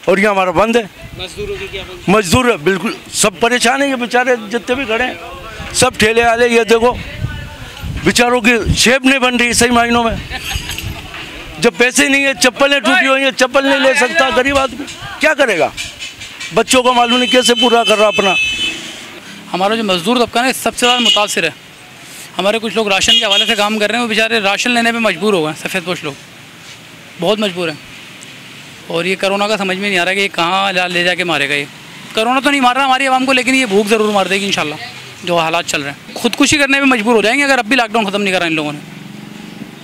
और ये हमारा बंद है। मजदूरों की क्या? मजदूर बिल्कुल सब परेशान है, ये बेचारे जितने भी खड़े हैं सब ठेले वाले, ये देखो बेचारों की शेप नहीं बन रही सही मायनों में। जब पैसे नहीं है, चप्पलें टूटी हुई हैं, चप्पल नहीं ले सकता गरीब आदमी, क्या करेगा? बच्चों को मालूम नहीं कैसे पूरा कर रहा अपना। हमारा जो मजदूर तबका है सबसे ज़्यादा मुतासिर है। हमारे कुछ लोग राशन के हवाले से काम कर रहे हैं, वो बेचारे राशन लेने पे मजबूर हो गए, सफ़ेद पोश लोग बहुत मजबूर हैं। और ये कोरोना का समझ में नहीं आ रहा कि ये कहाँ ले जाके मारेगा। ये कोरोना तो नहीं मार रहा हमारी आवाम को, लेकिन ये भूख ज़रूर मार देगी इंशाल्लाह, जो हालात चल रहे हैं। खुदकुशी करने में मजबूर हो जाएंगे अगर अब भी लॉकडाउन ख़त्म नहीं करा इन लोगों ने।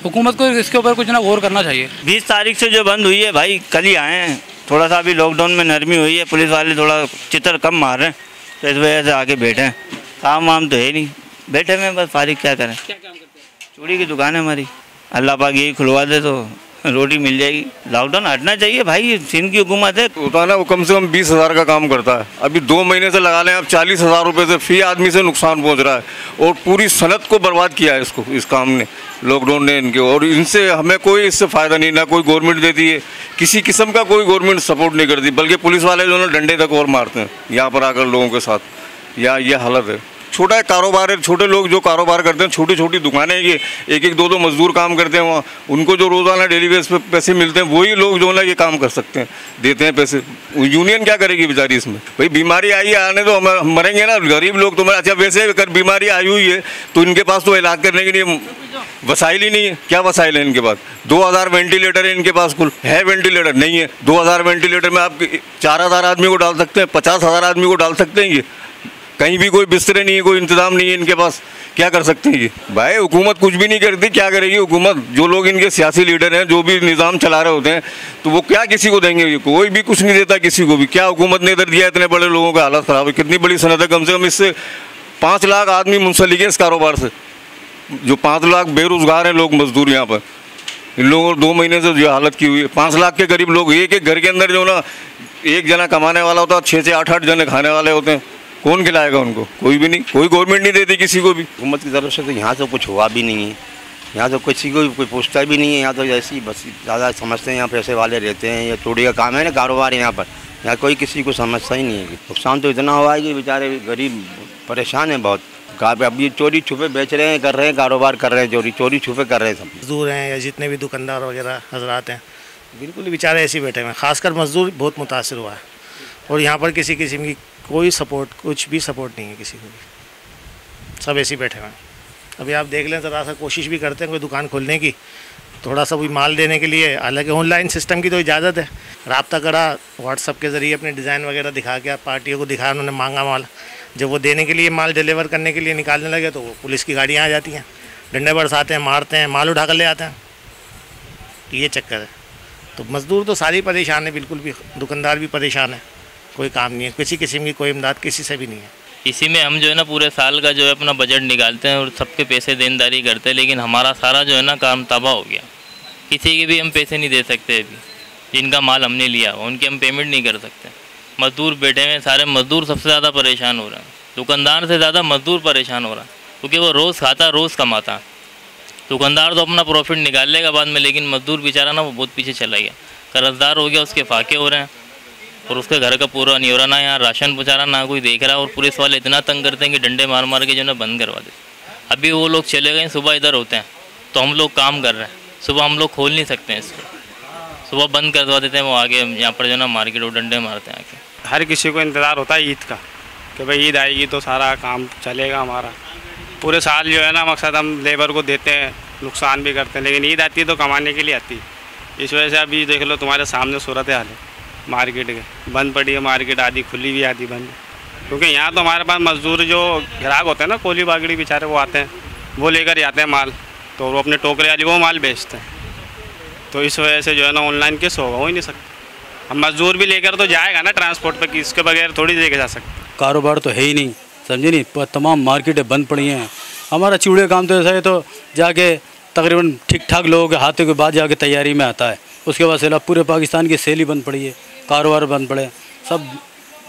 हुकूमत को इसके ऊपर कुछ ना गौर करना चाहिए। 20 तारीख से जो बंद हुई है भाई, कल ही आए हैं, थोड़ा सा अभी लॉकडाउन में नरमी हुई है, पुलिस वाले थोड़ा चित्र कम मार रहे हैं, तो इस वजह से आके बैठे हैं। काम वाम तो है नहीं, बैठे हुए बस फारिग, क्या करें। क्या काम करते हैं? चूड़ी की दुकान है हमारी, अल्लाह पाक यही खुलवा दे तो रोटी मिल जाएगी। लॉकडाउन हटना चाहिए भाई, सिंध की हुकूमत है। होता है ना, वो कम से कम 20,000 का काम करता है, अभी 2 महीने से लगा लें, अब 40,000 रुपये से फी आदमी से नुकसान पहुंच रहा है, और पूरी सनत को बर्बाद किया है इसको, इस काम ने, लॉकडाउन ने इनके। और इनसे हमें कोई इससे फ़ायदा नहीं, ना कोई गवर्नमेंट देती है, किसी किस्म का कोई गवर्नमेंट सपोर्ट नहीं करती, बल्कि पुलिस वाले जो है डंडे तक और मारते हैं यहाँ पर आकर लोगों के साथ। ये हालत है। छोटा कारोबार है, छोटे लोग जो कारोबार करते हैं, छोटी छोटी दुकानें, ये 1-2 मजदूर काम करते हैं वहाँ, उनको जो रोज़ाना डेली बेस पे पैसे मिलते हैं, वही लोग जो है ना ये काम कर सकते हैं, देते हैं पैसे। यूनियन क्या करेगी बेचारी इसमें? भाई बीमारी आई है, आने तो हम मरेंगे ना, गरीब लोग तो। अच्छा वैसे अगर बीमारी आई हुई है तो इनके पास तो इलाज करने के लिए वसाइल ही नहीं है। क्या वसाइल है इनके पास? 2000 वेंटिलेटर है इनके पास, कुल है वेंटिलेटर नहीं है। 2000 वेंटिलेटर में आप 4000 आदमी को डाल सकते हैं, 50,000 आदमी को डाल सकते हैं। ये कहीं भी कोई बिस्तरे नहीं है, कोई इंतजाम नहीं है इनके पास, क्या कर सकते हैं ये? भाई हुकूमत कुछ भी नहीं करती, क्या करेगी हुकूमत? जो लोग इनके सियासी लीडर हैं, जो भी निज़ाम चला रहे होते हैं, तो वो क्या किसी को देंगे? ये कोई भी कुछ नहीं देता किसी को भी। क्या हुकूमत ने इधर दिया? इतने बड़े लोगों का हालत ख़राब है। कितनी बड़ी सनत है, कम से कम इससे 5 लाख आदमी मुंसलिक हैं इस कारोबार से, जो 5 लाख बेरोज़गार हैं लोग, मजदूर यहाँ पर। इन लोगों को 2 महीने से जो हालत की हुई है। 5 लाख के करीब लोग, एक एक घर के अंदर जो ना एक जना कमाने वाला होता है, 6 से 8 जने खाने वाले होते हैं। कौन खिलाएगा उनको? कोई भी नहीं, कोई गवर्नमेंट नहीं देती किसी को भी। हुकूमत की तरफ से तो यहाँ तो कुछ हुआ भी नहीं है, यहाँ तो किसी को कोई पूछता भी नहीं है। यहाँ तो ऐसे ही बस ज़्यादा समझते हैं, यहाँ पैसे वाले रहते हैं, ये चोरी का काम है ना, कारोबार है यहाँ पर। यहाँ कोई किसी को समझता ही नहीं है। नुकसान तो इतना हुआ है कि बेचारे गरीब परेशान हैं बहुत। अब ये चोरी छुपे बेच रहे हैं, कर रहे हैं, कारोबार कर रहे हैं, चोरी छुपे कर रहे हैं सब। मजदूर हैं या जितने भी दुकानदार वगैरह हजरात हैं, बिल्कुल बेचारे ऐसे ही बैठे हुए हैं। खासकर मजदूर बहुत मुतासर हुआ है और यहाँ पर किसी किस्म की कोई सपोर्ट, कुछ भी सपोर्ट नहीं है किसी को भी, सब ऐसे ही बैठे हुए हैं। अभी आप देख लें, ज़रा सा कोशिश भी करते हैं कोई दुकान खोलने की, थोड़ा सा भी माल देने के लिए, हालांकि ऑनलाइन सिस्टम की तो इजाज़त है। रब्ता करा व्हाट्सअप के ज़रिए, अपने डिज़ाइन वगैरह दिखा के पार्टियों को दिखाया, उन्होंने मांगा माल, जब वो देने के लिए माल डिलीवर करने के लिए निकालने लगे तो वो पुलिस की गाड़ियाँ आ जाती हैं, डंडे बरसाते हैं, मारते हैं, माल उठा कर ले आते हैं। ये चक्कर है। तो मज़दूर तो सारी परेशान है, बिल्कुल भी दुकानदार भी परेशान है, कोई काम नहीं है, किसी किस्म की कोई इमदाद किसी से भी नहीं है। इसी में हम जो है ना पूरे साल का जो है अपना बजट निकालते हैं और सबके पैसे देनदारी करते हैं, लेकिन हमारा सारा जो है ना काम तबाह हो गया। किसी के भी हम पैसे नहीं दे सकते अभी, जिनका माल हमने लिया उनकी हम पेमेंट नहीं कर सकते। मज़दूर बैठे हुए, सारे मज़दूर सबसे ज़्यादा परेशान हो रहे हैं। दुकानदार से ज़्यादा मज़दूर परेशान हो रहा है, क्योंकि वो रोज़ खाता, रोज़ कमाता। दुकानदार तो अपना प्रॉफिट निकाल लेगा बाद में, लेकिन मज़दूर बेचारा ना वो बहुत पीछे चला गया, कर्जदार हो गया, उसके फाके हो रहे हैं और उसके घर का पूरा नहीं हो रहा, ना यहाँ राशन पहुँचा रहा, ना कोई देख रहा। और पुलिस वाले इतना तंग करते हैं कि डंडे मार मार के जो ना बंद करवा देते। अभी वो लोग चले गए, सुबह इधर होते हैं तो हम लोग काम कर रहे हैं, सुबह हम लोग खोल नहीं सकते हैं इसको, सुबह बंद करवा देते हैं। वो आगे यहाँ पर जो ना मार्केट वो डंडे मारते हैं आके। हर किसी को इंतज़ार होता है ईद का, कि भाई ईद आएगी तो सारा काम चलेगा हमारा। पूरे साल जो है ना मकसद हम लेबर को देते हैं, नुकसान भी करते हैं, लेकिन ईद आती है तो कमाने के लिए आती है। इस वजह से अभी देख लो तुम्हारे सामने सूरत हाल है मार्केट के, बंद पड़ी है मार्केट, आधी खुली भी आधी बंद। क्योंकि यहाँ तो हमारे पास मजदूर जो ग्राहक होते हैं ना, कोली बागड़ी बेचारे, वो आते हैं, वो लेकर जाते हैं माल, तो वो अपने टोकरे वाली वो माल बेचते हैं। तो इस वजह से जो है ना ऑनलाइन किस होगा, हो ही नहीं सकता। अब मजदूर भी लेकर तो जाएगा ना ट्रांसपोर्ट पर, कि इसके बगैर थोड़ी लेके जा सकते। कारोबार तो है ही नहीं, समझे नहीं, तमाम मार्केटें बंद पड़ी हैं। हमारा चूड़े काम तो ऐसा है, तो जाके तकरीबन ठीक ठाक लोगों के हाथों के बाद जाके तैयारी में आता है। उसके बाद से पूरे पाकिस्तान की सेल ही बंद पड़ी है, कारोबार बंद पड़े, सब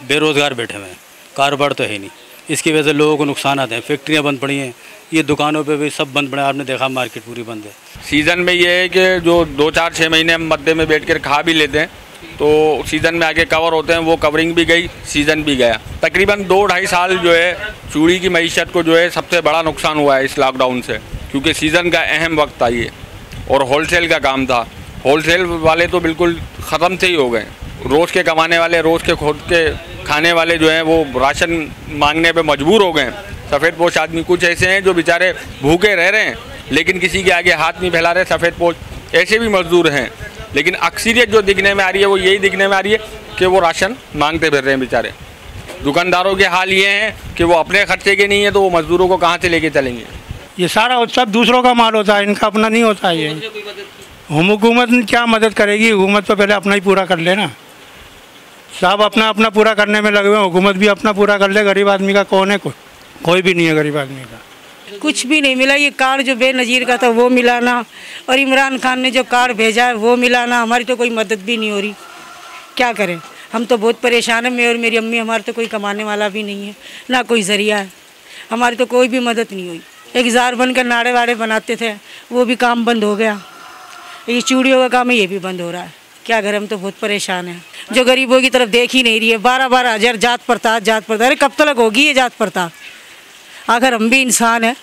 बेरोज़गार बैठे हुए हैं, कारोबार तो है नहीं। इसकी वजह से लोगों को नुकसान आते हैं। फैक्ट्रियाँ बंद पड़ी हैं, ये दुकानों पे भी सब बंद पड़े, आपने देखा मार्केट पूरी बंद है। सीज़न में ये है कि जो 2-4-6 महीने हम मध्य में बैठ कर खा भी लेते हैं, तो सीज़न में आगे कवर होते हैं, वो कवरिंग भी गई, सीज़न भी गया। तकरीबन 2-2.5 साल जो है चूड़ी की मईशत को जो है सबसे बड़ा नुकसान हुआ है इस लॉकडाउन से, क्योंकि सीज़न का अहम वक्त था ये और होलसेल का काम था। होलसेल वाले तो बिल्कुल ख़त्म से ही हो गए। रोज़ के कमाने वाले, रोज़ के खुद के खाने वाले जो हैं वो राशन मांगने पे मजबूर हो गए। सफ़ेद पोश आदमी कुछ ऐसे हैं जो बेचारे भूखे रह रहे हैं, लेकिन किसी के आगे हाथ नहीं फैला रहे। सफ़ेद पोश ऐसे भी मजदूर हैं, लेकिन अक्सरियत जो दिखने में आ रही है वो यही दिखने में आ रही है कि वो राशन मांगते फिर रहे हैं बेचारे। दुकानदारों के हाल ये हैं कि वो अपने खर्चे के नहीं है, तो वो मज़दूरों को कहाँ से लेके चलेंगे। ये सारा सब दूसरों का माल होता है, इनका अपना नहीं होता है। ये हुकूमत क्या मदद करेगी? हुकूमत तो पहले अपना ही पूरा कर लेना। सब अपना अपना पूरा करने में लगे हुए, हुकूमत भी अपना पूरा कर ले। गरीब आदमी का कौन है? कोई भी नहीं है गरीब आदमी का। कुछ भी नहीं मिला। ये कार्ड जो बेनज़ीर का था वो मिलाना, और इमरान खान ने जो कार्ड भेजा है वो मिलाना। हमारी तो कोई मदद भी नहीं हो रही, क्या करें? हम तो बहुत परेशान हैं। मैं और मेरी अम्मी, हमारे तो कोई कमाने वाला भी नहीं है, ना कोई ज़रिया है, हमारी तो कोई भी मदद नहीं हुई। एक जार बनकर नाड़े वाड़े बनाते थे, वो भी काम बंद हो गया। ये चूड़ियों का काम है, ये भी बंद हो रहा है। क्या करें? हम तो बहुत परेशान हैं। जो गरीबों की तरफ देख ही नहीं रही है। 12-12 हज़ार जात प्रताप। अरे कब तक होगी ये जात प्रताप? आखिर हम भी इंसान हैं,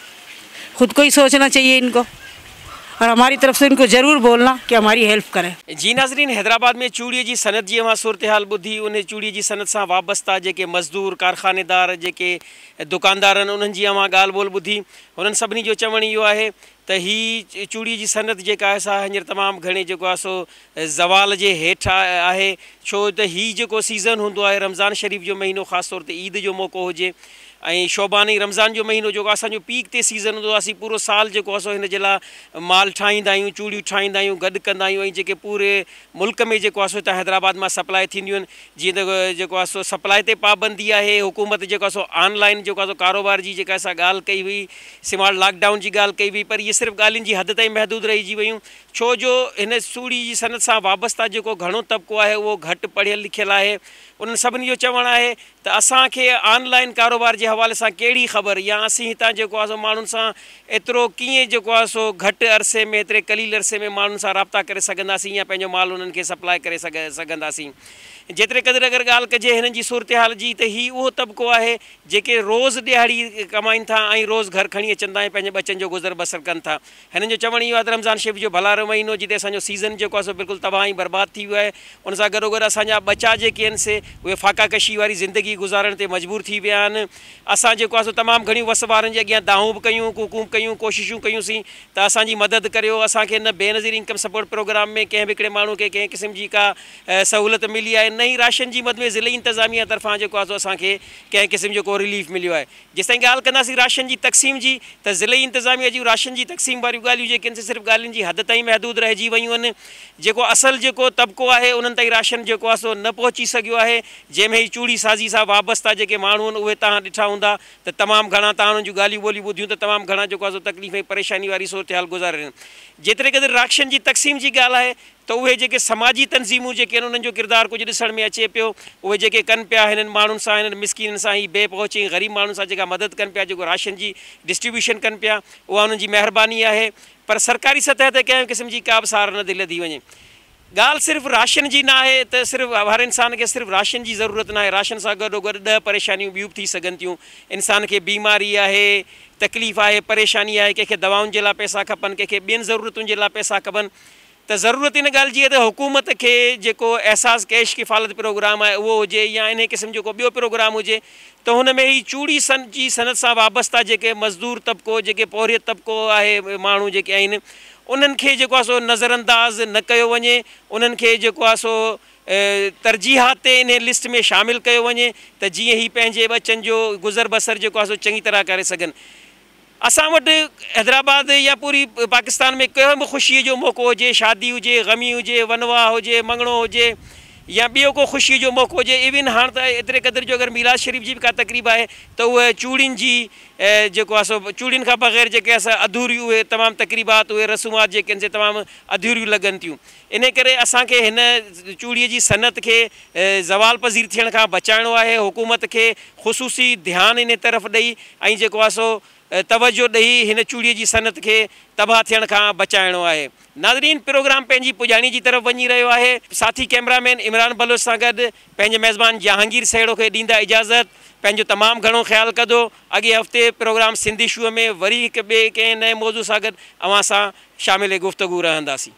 खुद को ही सोचना चाहिए इनको, और हमारी तरफ से इनको ज़रूर बोलना कि हमारी हेल्प करें। जी नाज़रीन, हैदराबाद में चूड़ीअ जी सनत जी वहाँ सूरत हाल ॿुधी। उन चूड़ीअ जी सनत सां वाबस्ता जेके मज़दूर, कारखानेदार, जेके दुकानदार आहिनि, उन्हनि जी मां ॻाल्हि ॿोल ॿुधी। उन्हनि सभिनी जो चवणु इहो आहे त ही चूड़ीअ जी सनत जेका आहे सा हींअर तमामु घणे जेको आहे सो ज़वाल जे हेठि आहे। छो त ही जेको सीज़न हूंदो आहे रमज़ान शरीफ़ जो महीनो, ख़ासि तौर ते ईद जो मौक़ो हुजे, ऐं शोबानी रमज़ान जो महीनो जेको असांजो पीक ते सीज़न हूंदो आहे, असीं पूरो साल जेको आहे सो हिन जे लाइ माल ठाहींदा आहियूं, चूड़ियूं ठाहींदा आहियूं, गॾु कंदा आहियूं। ऐं जेके पूरे मुल्क में जेको आहे सो हितां हैदराबाद मां सप्लाई थींदियूं आहिनि, जीअं त जेको आहे सो सप्लाई ते पाबंदी आहे। हुकूमत जेको आहे सो ऑनलाइन जेको आहे सो कारोबार जी जेका असां ॻाल्हि कई हुई, सिवाय लॉकडाउन जी ॻाल्हि कई हुई, पर इहे सिर्फ़ु ॻाल्हियुनि जी हद ताईं महदूद रहिजी वियूं, छो जो हिन चूड़ी जी सनत सां वाबस्ता जेको घणो तबिको आहे उहो घटि पढ़ियलु लिखियलु आहे। उन्हनि सभिनी जो चवणु आहे त असांखे ऑनलाइन कारोबार जे हवाले सां कहिड़ी ख़बर, या असीं हितां जेको आहे सो माण्हुनि सां एतिरो कीअं जेको आहे सो घटि अरसे में, एतिरे कलील अरसे में माण्हुनि सां राब्ता करे सघंदासीं या पंहिंजो माल उन्हनि खे सप्लाई करे सघंदासीं। जेतिरे क़दुरु अगरि ॻाल्हि कजे हिननि जी सूरत हाल जी, त हीउ उहो तबिको आहे जेके रोज़ु ॾियाड़ी कमाइनि था ऐं रोज़ु घर खणी अचनि था ऐं पंहिंजे बचनि जो गुज़र बसर कनि था। हिननि जो चवणु इहो आहे त रमज़ान शरीफ़ जो भलारो महीनो जिते असांजो सीज़न जेको आहे सो बिल्कुलु तबाह ऐं बर्बाद थी वियो आहे। उन सां गॾोगॾु असांजा बचा जेके आहिनि से उहे फ़ाक़ाकशी वारी ज़िंदगी गुज़ारण ते मजबूर थी विया आहिनि। असां जेको आहे सो तमामु घणियूं वस वारनि जे अॻियां दाहूं बि कयूं, कुकूं कयूं, कोशिशूं कयूंसीं त असांजी मदद करियो। असांखे न बेनज़ीर इनकम सपोर्ट प्रोग्राम में कंहिं बि हिकिड़े माण्हू खे कंहिं क़िस्म जी का सहूलियत मिली आहे, न ई राशन जी में ज़िले इंतज़ामिया तरफ़ां जेको आहे सो असांखे कंहिं क़िस्म जो को रिलीफ मिलियो आहे। जेसिताईं ॻाल्हि कंदासीं राशन जी तक़सीम जी, त ज़िले इंतज़ामिया जी राशन जी तक़सीम वारियूं ॻाल्हियूं जेके आहिनि सिर्फ़ु ॻाल्हियुनि जी हद ताईं महदूद रहिजी वियूं आहिनि। जेको असल जेको तबिको आहे उन्हनि ताईं राशन जेको आहे सो न पहुची सघियो आहे, जंहिंमें ही चूड़ी साज़ी सां वाबस्ता जेके माण्हू आहिनि उहे तव्हां ॾिठा हूंदा त तमामु घणा तव्हां उन्हनि जूं ॻाल्हियूं ॿोलियूं ॿुधियूं त तमामु घणा जेको आहे सो तकलीफ़ ऐं परेशानी वारी सूरत हाल गुज़ारनि। जेतिरे क़दुरु राशन जी तक़सीम जी ॻाल्हि आहे त उहे जेके समाजी तनज़ीमूं जेके आहिनि उन्हनि जो किरदारु कुझु ॾिसण में अचे पियो, उहे जेके कनि पिया हिननि माण्हुनि सां, हिननि मिसकिननि सां ही बेपहुची ग़रीब माण्हुनि सां जेका मदद कनि पिया, जेको राशन जी डिस्ट्रीब्यूशन कनि पिया, उहा उन्हनि जी महिरबानी आहे। पर सरकारी सतह ते कंहिं क़िस्म जी का बि सार न दिलि थी वञे। ॻाल्हि सिर्फ़ु राशन जी न आहे त सिर्फ़ु हर इंसान खे सिर्फ़ु राशन जी ज़रूरत न आहे, राशन सां गॾोगॾु 10 परेशानियूं ॿियूं बि थी सघनि थियूं। इंसान खे बीमारी आहे, तकलीफ़ आहे, परेशानी आहे, कंहिंखे दवाउनि जे लाइ पैसा खपनि, कंहिंखे ॿियनि ज़रूरतुनि जे लाइ पैसा खपनि। त ज़रूरत इन ॻाल्हि जी आहे त हुकूमत खे जेको एहसास कैश किफ़ालत प्रोग्राम आहे उहो हुजे, या इन क़िस्म जो को ॿियो प्रोग्राम हुजे त हुन में ही चूड़ी जी सनत सां वाबस्ता जेके मज़दूर तबिको, जेके पोरियत तबिको आहे, माण्हू जेके आहिनि उन्हनि खे जेको आहे सो नज़रअंदाज़ न कयो वञे, उन्हनि खे जेको आहे सो तरजीहात ते इन लिस्ट में शामिलु कयो वञे त जीअं ही पंहिंजे बचनि जो गुज़र बसर जेको आहे सो चङी तरह करे सघनि। असां वटि हैदराबाद या पूरी पाकिस्तान में कंहिं बि ख़ुशीअ जो मौक़ो हुजे, शादी हुजे, ग़मी हुजे, वनवाह हुजे, मंगणो हुजे, या ॿियो को ख़ुशीअ जो मौक़ो हुजे, इवन हाणे त एतिरे क़दुरु जो अगरि मीलाद शरीफ़ जी बि का तक़रीब आहे त उहे चूड़ियुनि जी जेको आहे सो चूड़ियुनि खां बग़ैर जेके असां अधूरियूं उहे तमामु तक़रीबात, उहे रसूमात जेके आहिनि से तमामु अधूरियूं लॻनि थियूं। इन करे असांखे हिन चूड़ीअ जी सनत खे ज़वाल पज़ीर थियण खां बचाइणो आहे। हुकूमत खे ख़ुसूसी ध्यानु इन तरफ़ ॾेई ऐं जेको आहे सो तवजो ॾेई हिन चूड़ीअ जी सनत खे तबाह थियण खां बचाइणो आहे। नाज़रीन, प्रोग्राम पंहिंजी पुॼाणी जी तरफ़ वञी रहियो आहे। साथी कैमरामैन इमरान बलोच सां गॾु पंहिंजे मेज़बान जहांगीर सहेड़ो खे ॾींदा इजाज़त। पंहिंजो तमामु घणो ख़्यालु कजो। अॻे हफ़्ते प्रोग्राम सिंधी शूअ में वरी हिकु ॿिए कंहिं नए मौज़ू सां गॾु अवां सां शामिल गुफ़्तगू रहंदासीं।